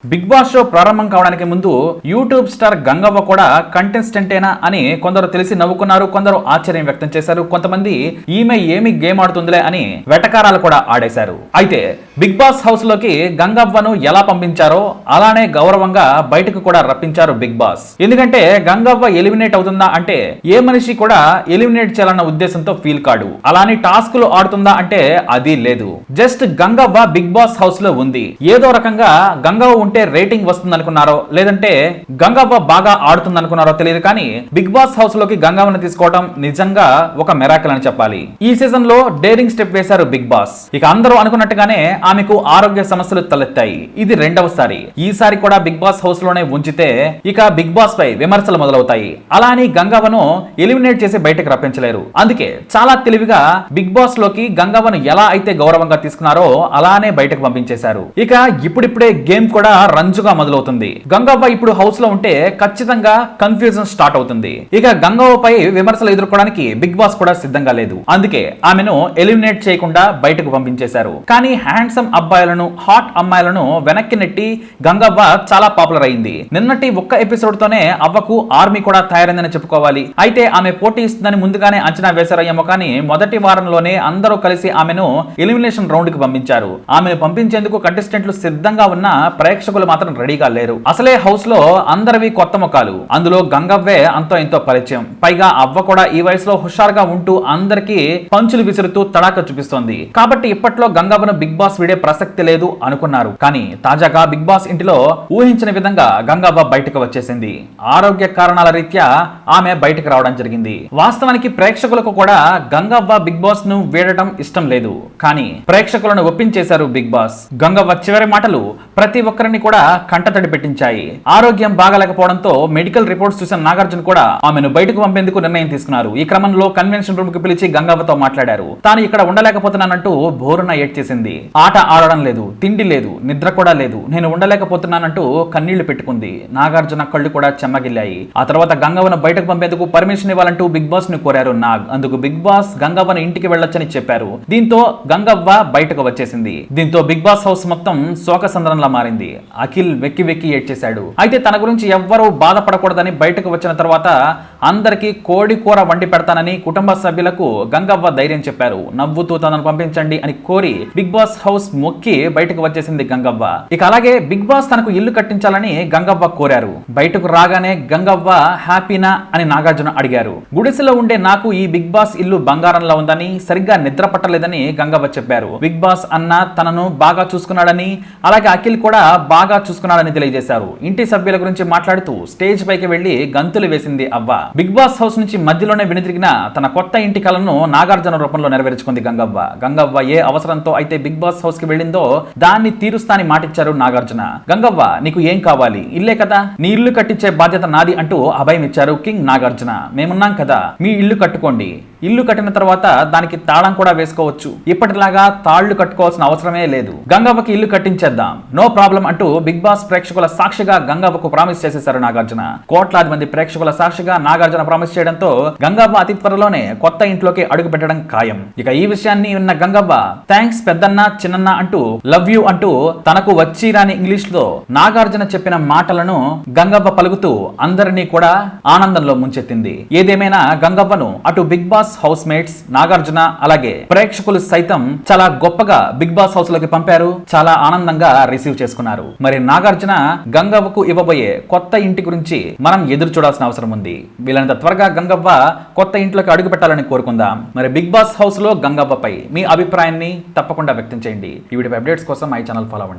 Big boss show ప్రారంభం కావడానికి ముందు యూట్యూబ్ స్టార్ గంగవ్వ కూడా కంటెస్టెంటేనా అని కొందరు తెలిసి నవ్వుకున్నారు, కొందరు ఆశ్చర్యం వ్యక్తం చేశారు. కొంతమంది ఈమె ఏమి గేమ్ ఆడుతుందిలే అని వెటకారాలు కూడా ఆడేశారు. అయితే బిగ్ బాస్ హౌస్ లోకి గంగవ్వను ఎలా పంపించారో అలానే గౌరవంగా బయటకు కూడా రప్పించారు బిగ్ బాస్. ఎందుకంటే గంగవ్వ ఎలిమినేట్ అవుతుందా అంటే ఏ మనిషి కూడా ఎలిమినేట్ చేయాలన్న ఉద్దేశంతో ఫీల్ కాడు. అలానే టాస్కులు ఆడుతుందా అంటే అది లేదు. Just Gangavva Bigg Boss house లో ఉంది. ఏదో రకంగా గంగవ్వ ఉంటే రేటింగ్ వస్తుంది అనుకున్నారో లేదంటే గంగవ్వ బాగా ఆడుతుంది అనుకున్నారో తెలియదు, కానీ బిగ్ బాస్ హౌస్ లోకి గంగవ్వను తీసుకోవడం నిజంగా ఒక మిరాకిల్ అని చెప్పాలి. ఈ సీజన్ లో డేరింగ్ స్టెప్ వేశారు బిగ్ బాస్. ఇక అందరూ అనుకున్నట్టుగానే ఆమెకు ఆరోగ్య సమస్యలు తలెత్తాయి. ఇది రెండవసారి. ఈసారి కూడా బిగ్ బాస్ హౌస్ లోనే ఉంచితే ఇక బిగ్ బాస్ పై విమర్శలు మొదలవుతాయి. అలా అని గంగవ్వను ఎలిమినేట్ చేసి బయటకు రప్పించలేరు. అందుకే చాలా తెలివిగా బిగ్ బాస్ లోకి గంగవ్వను ఎలా అయితే గౌరవంగా తీసుకున్నారో అలానే బయటకు పంపించేశారు. ఇక ఇప్పుడిప్పుడే గేమ్ కూడా రంజుగా మొదలవుతుంది. గంగవ్వ ఇప్పుడు హౌస్ లో ఉంటే ఖచ్చితంగా కన్ఫ్యూజన్ స్టార్ట్ అవుతుంది. ఇక గంగవ్వపై విమర్శలు ఎదుర్కోవడానికి బిగ్ బాస్ కూడా సిద్ధంగా లేదు. అందుకే ఆమెను ఎలిమినేట్ చేయకుండా బయటకు పంపించేశారు. కానీ హ్యాండ్సమ్ అబ్బాయిలను, హాట్ అమ్మాయిలను వెనక్కి నెట్టి గంగవ్వ చాలా పాపులర్ అయింది. నిన్నటి ఒక్క ఎపిసోడ్ తోనే అవ్వకు ఆర్మీ కూడా తయారైందని చెప్పుకోవాలి. అయితే ఆమె పోటీ ఇస్తుందని ముందుగానే అంచనా వేశారయ్యేమో, కానీ మొదటి వారంలోనే అందరూ కలిసి ఆమెను ఎలిమినేషన్ రౌండ్ కి పంపించారు. ఆమెను పంపించేందుకు కంటెస్టెంట్లు సిద్ధంగా ఉన్న ప్రేక్షకులు మాత్రం రెడీగా లేరు. అసలే హౌస్ లో అందరివి కొత్త ముఖాలు, అందులో గంగవ్వే అంతో ఎంతో పరిచయం. పైగా అవ్వ కూడా ఈ వయసులో హుషారుగా ఉంటూ అందరికీ పంచులు విసురుతూ తడాక చూపిస్తోంది. కాబట్టి ఇప్పట్లో గంగవ్వను బిగ్ బాస్ వీడే ప్రసక్తి లేదు అనుకున్నారు. కానీ తాజాగా బిగ్ బాస్ ఇంటిలో ఊహించిన విధంగా గంగవ్వ బయటకు వచ్చేసింది. ఆరోగ్య కారణాల రీత్యా ఆమె బయటకు రావడం జరిగింది. వాస్తవానికి ప్రేక్షకులకు కూడా గంగవ్వ బిగ్ బాస్ ను వీడటం ఇష్టం లేదు. కానీ ప్రేక్షకులను ఒప్పించేశారు బిగ్ బాస్. గంగవ్వ చివరి మాటలు ప్రతి ఒక్కరిని కూడా కంటతడి పెట్టించాయి. ఆరోగ్యం బాగలేకపోవడంతో మెడికల్ రిపోర్ట్స్ చూసిన నాగార్జున కూడా ఆమెను బయటకు పంపేందుకు నిర్ణయం తీసుకున్నారు. ఈ క్రమంలో కన్వెన్షన్ రూమ్ కి పిలిచి గంగవ్వతో మాట్లాడారు. తాను ఇక్కడ ఉండలేకపోతున్నానంటూ బోరున ఏడ్చేసింది. ఆట ఆడడం లేదు, తిండి లేదు, నిద్ర కూడా లేదు, నేను ఉండలేకపోతున్నానంటూ కన్నీళ్లు పెట్టుకుంది. నాగార్జున కళ్ళు కూడా చెమ్మగిల్లాయి. ఆ తర్వాత గంగవ్వను బయటకు పంపేందుకు పర్మిషన్ ఇవ్వాలంటూ బిగ్ బాస్ ని కోరారు నాగ్. అందుకు బిగ్ బాస్ గంగవ్వను ఇంటికి వెళ్ళొచ్చని చెప్పారు. దీంతో గంగవ్వ బయటకు వచ్చేసింది. దీంతో బిగ్ బాస్ హౌస్ మొత్తం శోకసంద్రంలా మారింది. అఖిల్ వెక్కి వెక్కి ఏడ్చేశాడు. అయితే తన గురించి ఎవ్వరూ బాధపడకూడదని బయటకు వచ్చిన తర్వాత అందరికీ కోడి కూర వండి పెడతానని కుటుంబ సభ్యులకు గంగవ్వ ధైర్యం చెప్పారు. నవ్వుతూ తనను పంపించండి అని కోరి బిగ్ బాస్ హౌస్ మొక్కి బయటకు వచ్చేసింది గంగవ్వ. ఇక అలాగే బిగ్ బాస్ తనకు ఇల్లు కట్టించాలని గంగవ్వ కోరారు. బయటకు రాగానే గంగవ్వ హ్యాపీనా అని నాగార్జున అడిగారు. గుడిసెలో ఉండే నాకు ఈ బిగ్ బాస్ ఇల్లు బంగారంలా ఉందని, సరిగ్గా నిద్ర పట్టలేదని గంగవ్వ చెప్పారు. బిగ్ బాస్ అన్న తనను బాగా చూసుకున్నాడని, అలాగే అఖిల్ కూడా బాగా చూసుకున్నాడని తెలియజేశారు. ఇంటి సభ్యుల గురించి మాట్లాడుతూ స్టేజ్ పైకి వెళ్లి గంతులు వేసింది అవ్వ. బిగ్ బాస్ హౌస్ నుంచి మధ్యలోనే వెనుతిరిగిన తన కొత్త ఇంటి కలను నాగార్జున రూపంలో నెరవేర్చుకుంది గంగవ్వ. గంగవ్వ ఏ అవసరంతో అయితే బిగ్ బాస్ హౌస్ కి వెళ్ళిందో దాన్ని తీరుస్తాని మాటిచ్చారు నాగార్జున. గంగవ్వ, నీకు ఏం కావాలి? ఇల్లే కదా, నీ ఇల్లు కట్టించే బాధ్యత నాది అంటూ అభయం ఇచ్చారు కింగ్ నాగార్జున. మేమున్నాం కదా, మీ ఇల్లు కట్టుకోండి. ఇల్లు కట్టిన తర్వాత దానికి తాళం కూడా వేసుకోవచ్చు. ఇప్పటిలాగా తాళ్లు కట్టుకోవాల్సిన అవసరమే లేదు. గంగవ్వకి ఇల్లు కట్టించేద్దాం, నో ప్రాబ్లం అంటూ బిగ్ బాస్ ప్రేక్షకుల సాక్షిగా గంగవ్వకు ప్రామిస్ చేసేశారు నాగార్జున. కోట్లాది మంది ప్రేక్షకుల సాక్షిగా నాగార్జున ప్రామిస్ చేయడంతో గంగవ్వ అతి త్వరలోనే కొత్త ఇంట్లోకి అడుగు పెట్టడం ఖాయం. ఇక ఈ విషయాన్ని విన్న గంగవ్వ థ్యాంక్స్ పెద్దన్న, చిన్నన్న అంటూ లవ్ యూ అంటూ తనకు వచ్చి రాని ఇంగ్లీష్ లో నాగార్జున చెప్పిన మాటలను గంగవ్వ పలుకుతూ అందరినీ కూడా ఆనందంలో ముంచెత్తింది. ఏదేమైనా గంగవ్వను అటు Bigg Boss house mates, Nagarjuna అలాగే ప్రేక్షకులు సైతం చాలా గొప్పగా బిగ్ బాస్ హౌస్ లోకి పంపారు. చాలా ఆనందంగా రిసీవ్ చేసుకున్నారు. మరి నాగార్జున గంగవ్వకు ఇవ్వబోయే కొత్త ఇంటి గురించి మనం ఎదురు చూడాల్సిన అవసరం ఉంది. వీలైనంత త్వరగా గంగవ్వ కొత్త ఇంట్లోకి అడుగు పెట్టాలని కోరుకుందాం. మరి బిగ్ బాస్ హౌస్ లో గంగవ్వపై మీ అభిప్రాయాన్ని తప్పకుండా వ్యక్తం చేయండి. ఈ వీడియో అప్డేట్స్ కోసం మై ఛానల్ ఫాలో అవ్వండి.